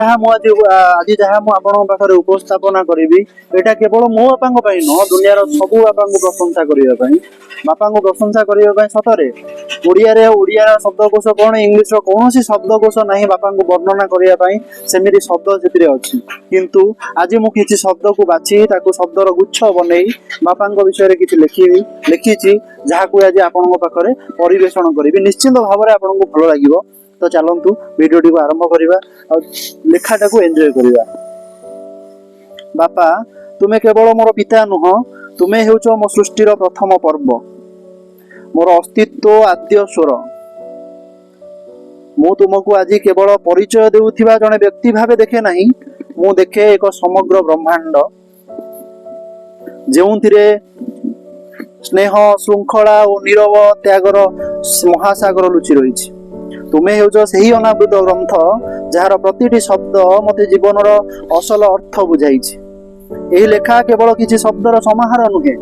आज जहाँ मुझे उपस्थापना करी यहाँ केवल मो बापा नुह दुनिया सब बापा प्रशंसा करने बापा को प्रशंसा करने सतरे ओडिया शब्दकोश कौन इंग्लीश कौन शब्दकोश ना बापा को वर्णना करने सेमती शब्द से अच्छी किंतु आज मुझे शब्द को बाछी शब्दर गुच्छ बन बापा विषय किसी लिखी जहाँ को आज आपण पाखे परिवेषण करी निश्चित भाव में आपको भल लगे। तो चलतु वीडियो टी आरंभ करवा और लेखाटा को एंजॉय करवा। बापा तुमे केवल मोर पिता नुह तुमे हेउच मो सृष्टिर प्रथम पर्व मोर अस्तित्व आद्य स्वर। मु तुमको आज केवल परिचय देउथिबा जने व्यक्ति भावे देखे नहीं मु देखे एक समग्र ब्रह्मांड जेउथिरे स्नेह श्रृंखला और नीरव त्यागर महासागर लुचि रही। तुमे हेउच सही अनावृत ग्रंथ जार प्रतिटी शब्द मते जीवनर असल अर्थ बुझाइछि। एही लेखा केवल किछि शब्दर समाहार नुहे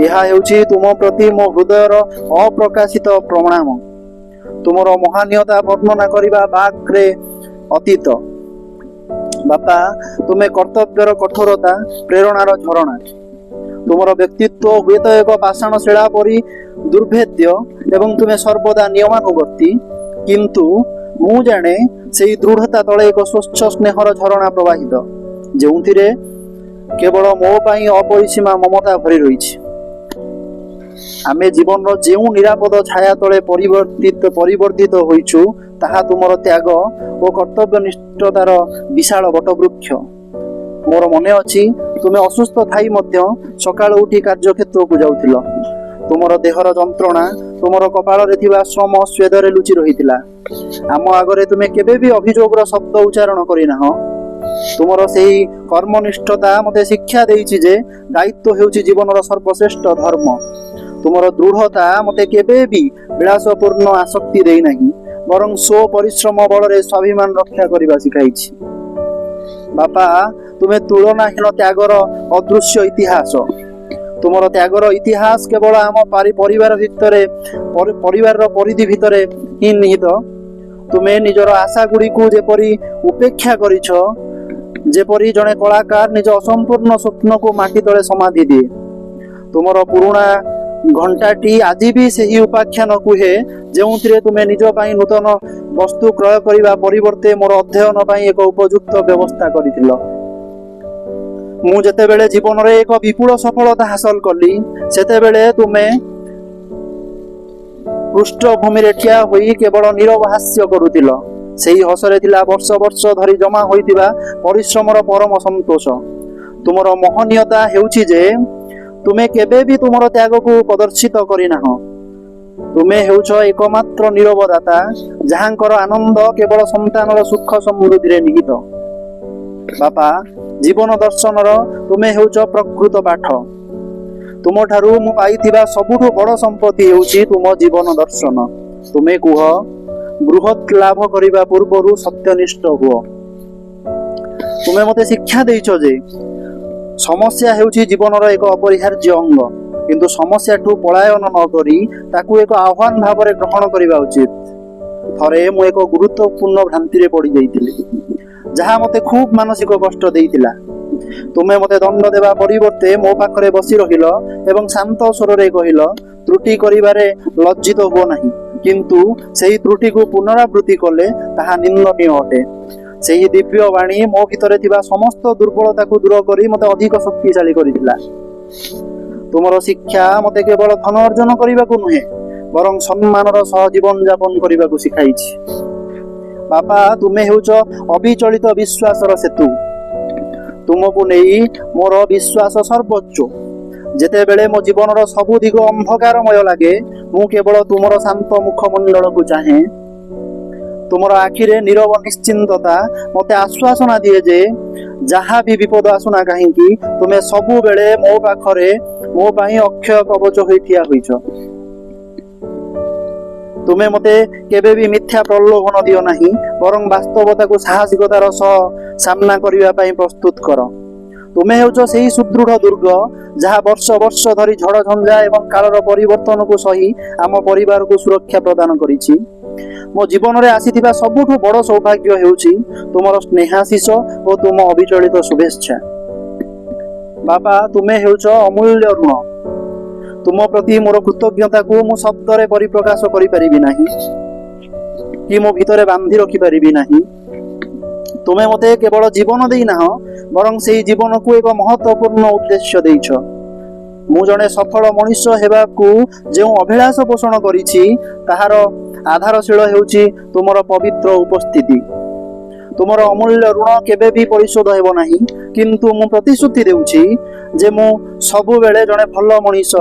एहा हेउछि तुम प्रति मो हृदयर अप्रकाशित प्रणाम। तुमर महानियता वर्णना करिबा बाक्रे अतीत। बापा तुमे कर्तव्यर कठोरता प्रेरणार झरणा। तुमर व्यक्तित्व हुए तो एक पाषाण शिला परी दुर्भेद्य एवं तुमे सर्वदा नियमानुवर्ती किंतु मु जाने से दृढ़ता तले एक स्वच्छ स्नेहर झरणा प्रवाहित जेउथिरे केवल मो पाई अपरिसीमा ममता भरी रही। आमे जीवन जेउ निरापद छाया तले परिवर्तित होइछु ताहा तुमर त्याग और कर्तव्यनिष्ठतार विशाल वटवृक्ष। मोर मने अछि तुमे असुस्थ थाई मध्य सकाळ उठी कार्यक्षेत्र को जाउथिल। तुमर देहर जंत्रणा तुमर कपाल रे थिबा श्रम स्वेदरे लुचि रहितिला। आम आगरे तुमे केबे भी अभियोगर शब्द उच्चारण करिना। तुमर सेही कर्मनिष्ठता मते शिक्षा देइछि जे दायित्व हेउछि जीवनर सर्वश्रेष्ठ धर्म। तुमर दृढ़ता मते केबे भी विलासपूर्ण आसक्ति देई नाही बरं स्व परिश्रम बलरे स्वाभिमान रक्षा करिबा सिखाइछि। बापा तुमे तुलनाहीन त्यागर अदृश्य इतिहास। तुमर त्यागर इतिहास केवल आम परिवार परिधि भितरे ही निहित। तुमे निजर आशा गुड़ी को जेपरी उपेक्षा करिछ जेपरी जने कलाकार निज असंपूर्ण स्वप्न को माटी तले समाधि दिए। तुमर पुराणा घंटाटी आज भी सही उपाख्यान कुहे जेउथिरे तुमे निज पाई नूतन वस्तु क्रय करिबा परिवर्ते मोर अध्ययन पाई एक उपयुक्त व्यवस्था करिथिल। मु जेतेबेले जीवन रे एक विपुल सफलता हासिल कली सेतेबेले तुमे पृष्ठभूमि रे ठिया होई केवल नीरव हास्य करुथिल। सेही हसरे थिला वर्ष वर्ष धरी जमा होइतिबा परिश्रमर परम संतोष। तुमर महनीयता हेउछि जे तुमे केबे भी तुमर त्याग को प्रदर्शित करिनाह। तुमे हेउछ एकमात्र नीरवदाता जहांकर आनंद केवल संतानर सुख समृद्धि रे निहित। बापा जीवन दर्शनर तुमे हेउछ प्रकृत पाठ। तुम ठारू मु पाइथिबा सबुठु बड़ संपत्ति हेउछि तुम जीवन दर्शन। तुमे कुह बृहत लाभ करिबा पूर्वरु सत्यनिष्ठ हुओ। तुमे मते शिक्षा देइछ जे समस्या हेउछि जीवनर एक अपरिहार्य अंग किंतु समस्या ठू पलायन न करी ताकू एक आह्वान भाव में ग्रहण करबा उचित। थरे मु एक गुरुत्वपूर्ण भ्रांति रे पड़ी जाइतिली जहाँ मते खूब मानसिक कष्ट देइतिला। तुमे मते दंड देवा परिवर्ते मो पाखरे बसी रहिल एवं शांत स्वर रे कहिल त्रुटि करिबारे लज्जित हो नाही किंतु सेही त्रुटि को पुनरावृत्ति कले ताहा निंदनीय अटे। सेही दिव्य वाणी मो भितरे थिबा समस्त दुर्बलता को दूर करी मते अधिक शक्तिशाली करितिला। तुमर शिक्षा मते केवल धन अर्जन करने को नुहे बरं सम्मानर सह जीवन यापन करने को शिखाइछि। बापा तुमे हेउच अविचलित विश्वासर सेतु। तुमको नहीं मोर विश्वास सर्वोच्च। जेतेबेले मो जीवनर सबु दिग अंधकारमय लागे मु केवल तुमर शांत मुखमंडल को चाहे। तुमर आखिरे नीरव निश्चिंतता मते आश्वासना दिए जे जहाँ भी विपद आसुना कहीं तुमे सबु बेले मो पाखरे मो पाई अक्षय कवच होई ठिया होइछ। तुमे मते केबे भी मिथ्या प्रलोभन दियो नहीं बरं वास्तवता को साहसिकतार सह सामना करिबा पाई प्रस्तुत कर। तुमे हेउछ सेही सुदृढ़ दुर्ग जहाँ वर्ष वर्ष धरी झड़ झंझा एवं कालर परिवर्तन को सही आम परिवार को सुरक्षा प्रदान करिछि। ମୋ ଜୀବନରେ ଆସିଥିବା ସବୁଠୁ ବଡ଼ ସୌଭାଗ୍ୟ ହେଉଛି ତୁମର ସ୍ନେହାଶିଷ ଓ ତୁମ ଅବିଚଳିତ ଶୁଭେଚ୍ଛା। ବାପା, ତୁମେ ହେଉଛ ଅମୂଲ୍ୟ ଋଣ। ତୁମ ପ୍ରତି ମୋର କୃତଜ୍ଞତାକୁ ମୁଁ ଶବ୍ଦରେ ପରିପ୍ରକାଶ କରିପାରିବି ନାହିଁ କି ମୋ ଭିତରେ ବାନ୍ଧି ରଖିପାରିବି ନାହିଁ। ତୁମେ ମୋତେ କେବଳ ଜୀବନ ଦେଇନାହ, ବରଂ ସେହି ଜୀବନକୁ ଏକ ମହତ୍ତ୍ୱପୂର୍ଣ୍ଣ ଉଦ୍ଦେଶ୍ୟ ଦେଇଛ। ମୁଁ ଜଣେ ସଫଳ ମଣିଷ ହେବାକୁ ଯେଉଁ ଅଭିଳାଷ ପୋଷଣ କରିଛି, ତାହାର ଆଧାରଶୀଳ ହେଉଛି ତୁମର ପବିତ୍ର ଉପସ୍ଥିତି। ତୁମର ଅମୂଲ୍ୟ ଋଣ କେବେ ବି ପରିଶୋଧ ହେବ ନାହିଁ, କିନ୍ତୁ ମୁଁ ପ୍ରତିଶ୍ରୁତି ଦେଉଛି ଯେ ମୁଁ ସବୁବେଳେ ଜଣେ ଭଲ ମଣିଷ,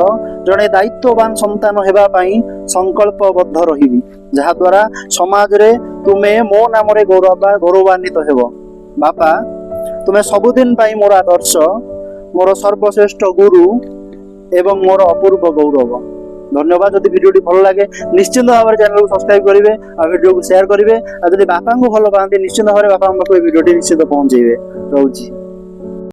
ଜଣେ ଦାୟିତ୍ୱବାନ ସନ୍ତାନ ହେବା ପାଇଁ ସଂକଳ୍ପବଦ୍ଧ ରହିବି, ଯାହାଦ୍ୱାରା ସମାଜରେ ତୁମେ ମୋ ନାମରେ ଗୌରବାନ୍ୱିତ ହେବ। ବାପା, ତୁମେ ସବୁଦିନ ପାଇଁ ମୋର ଆଦର୍ଶ, ମୋର ସର୍ବଶ୍ରେଷ୍ଠ ଗୁରୁ ଏବଂ ମୋର ଅପୂର୍ବ ଗୌରବ। ଧନ୍ୟବାଦ। ଯଦି ଭିଡ଼ିଓଟି ଭଲ ଲାଗେ ନିଶ୍ଚିନ୍ତ ଭାବରେ ଚ୍ୟାନେଲକୁ ସବସ୍କ୍ରାଇବ କରିବେ ଆଉ ଭିଡ଼ିଓକୁ ସେୟାର କରିବେ। ଆଉ ଯଦି ବାପାଙ୍କୁ ଭଲ ପାଆନ୍ତି ନିଶ୍ଚିନ୍ତ ଭାବରେ ବାପାଙ୍କ ପାଖକୁ ଏ ଭିଡ଼ିଓଟି ନିଶ୍ଚିତ ପହଞ୍ଚେଇବେ। ରହୁଛି।